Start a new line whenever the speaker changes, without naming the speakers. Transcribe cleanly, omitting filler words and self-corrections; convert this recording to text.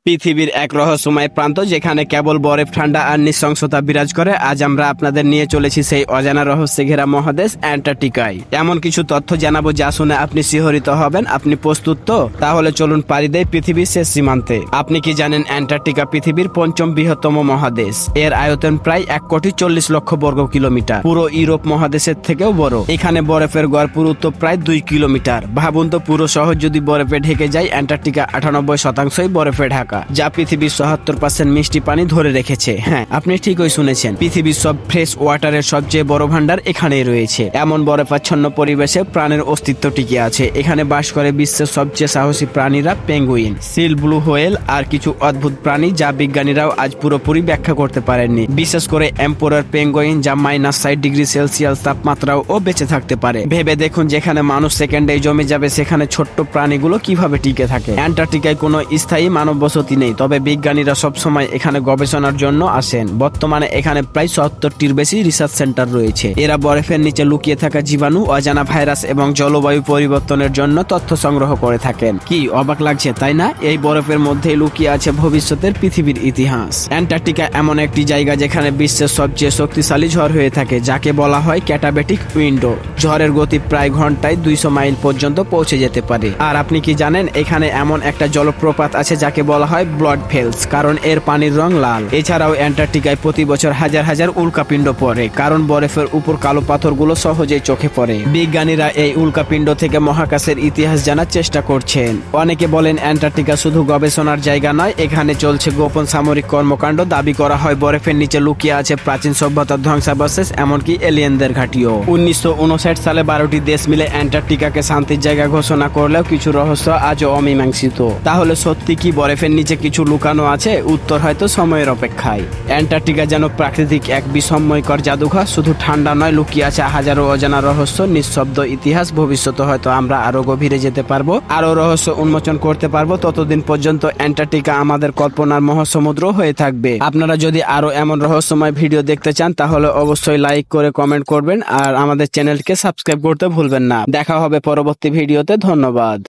পৃথিবীর এক রহস্যময় প্রান্ত যেখানে কেবল বরফ, ঠান্ডা আর নৃশংসতা বিরাজ করে। আজ আমরা আপনাদের নিয়ে চলেছি সেই অজানা রহস্যে ঘেরা মহাদেশ অ্যান্টার্কটিকায়। এমন কিছু তথ্য জানাবো যা শুনে আপনি শিহরিত হবেন। আপনি প্রস্তুত তো? তাহলে চলুন পাড়ি দেই পৃথিবীর শেষ সীমান্তে। আপনি কি জানেন অ্যান্টার্কটিকা পৃথিবীর পঞ্চম বৃহত্তম মহাদেশ? এর আয়তন প্রায় 1,40,00,000 বর্গ কিলোমিটার, পুরো ইউরোপ মহাদেশের থেকেও বড়। এখানে বরফের গড় পুরুত্ব প্রায় 2 কিলোমিটার। ভাবুন তো, পুরো শহর যদি বরফে ঢেকে যায়, অ্যান্টার্কটিকা 98% বরফে ঢাকা, যা পৃথিবীর 77% মিষ্টি পানি ধরে রেখেছে। হ্যাঁ, আপনি ঠিকই শুনেছেন, পৃথিবীর সব ফ্রেশ ওয়াটারের সবচেয়ে বড় ভান্ডার এখানেই রয়েছে। এমন বরফাচ্ছন্ন পরিবেশে প্রাণের অস্তিত্ব টিকে আছে। এখানে বাস করে বিশ্বের সবচেয়ে সাহসী প্রাণীরা, পেঙ্গুইন, সিল, ব্লু হোয়েল আর কিছু অদ্ভুত প্রাণী যা বিজ্ঞানীরাও আজ পুরোপুরি ব্যাখ্যা করতে পারেননি। বিশেষ করে এম্পোরার পেঙ্গুইন, যা -60°C তাপমাত্রাও বেঁচে থাকতে পারে। ভেবে দেখুন, যেখানে মানুষ সেকেন্ডেই জমে যাবে, সেখানে ছোট্ট প্রাণীগুলো কিভাবে টিকে থাকে। অ্যান্টার্কটিকায় কোনো স্থায়ী মানব বসতি নেই, তবে বিজ্ঞানীরা সবসময় এখানে গবেষণার জন্য আসেন। বর্তমানে এখানে প্রায় 70টির বেশি রিসার্চ সেন্টার রয়েছে। এরা বরফের নিচে লুকিয়ে থাকা জীবাণু, অজানা ভাইরাস এবং জলবায়ু পরিবর্তনের জন্য তথ্য সংগ্রহ করে থাকেন। কি অবাক লাগছে, তাই না? এই বরফের মধ্যেই লুকিয়ে আছে ভবিষ্যতের পৃথিবীর ইতিহাস। অ্যান্টার্কটিকা এমন একটি জায়গা যেখানে বিশ্বের সবচেয়ে শক্তিশালী ঝড় হয়ে থাকে, যাকে বলা হয় ক্যাটাবেটিক উইন্ডো। ঝড়ের গতি প্রায় ঘন্টায় 200 মাইল পর্যন্ত পৌঁছে যেতে পারে। আর আপনি কি জানেন, এখানে এমন একটা জলপ্রপাত আছে যাকে বলা হয় ব্লাড ফেলস, কারণ এর পানির রং লাল। এছাড়াও অ্যান্টার্কটিকায় প্রতি বছর হাজার হাজার উল্কাপিণ্ড পড়ে, কারণ বরফের উপর কালো পাথরগুলো সহজেই চোখে পড়ে। বিজ্ঞানীরা এই উল্কাপিণ্ড থেকে মহাকাশের ইতিহাস জানার চেষ্টা করছেন। অনেকে বলেন অ্যান্টার্কটিকা শুধু গবেষণার জায়গা নয়, এখানে চলছে গোপন সামরিক কর্মকাণ্ড। দাবি করা হয় বরফের নিচে লুকিয়ে আছে প্রাচীন সভ্যতার ধ্বংসাবশেষ, এমনকি এলিয়েনদের ঘাঁটিও। 1959 সালে 12টি দেশ মিলে অ্যান্টার্কটিকাকে শান্তির জায়গা ঘোষণা করলেও কিছু রহস্য আজও অমীমাংসিত। তাহলে সত্যি কি বরফের নিচে কিছু লুকানো আছে? উত্তর হয়তো সময়ের অপেক্ষায়। অ্যান্টার্কটিকা যেন প্রাকৃতিক এক বিস্ময়কর জাদুঘর। শুধু ঠান্ডা নয়, লুকিয়ে আছে হাজারো অজানা রহস্য, নিঃশব্দ ইতিহাস। ভবিষ্যতে হয়তো আমরা আরো গভীরে যেতে পারবো, আরো রহস্য উন্মোচন করতে পারবো। ততদিন পর্যন্ত অ্যান্টার্কটিকা আমাদের কল্পনার মহাসমুদ্র হয়ে থাকবে। আপনারা যদি আরো এমন রহস্যময় ভিডিও দেখতে চান, তাহলে অবশ্যই লাইক করে কমেন্ট করবেন আর আমাদের চ্যানেলকে সাবস্ক্রাইব করতে ভুলবেন না। দেখা হবে পরবর্তী ভিডিওতে। ধন্যবাদ।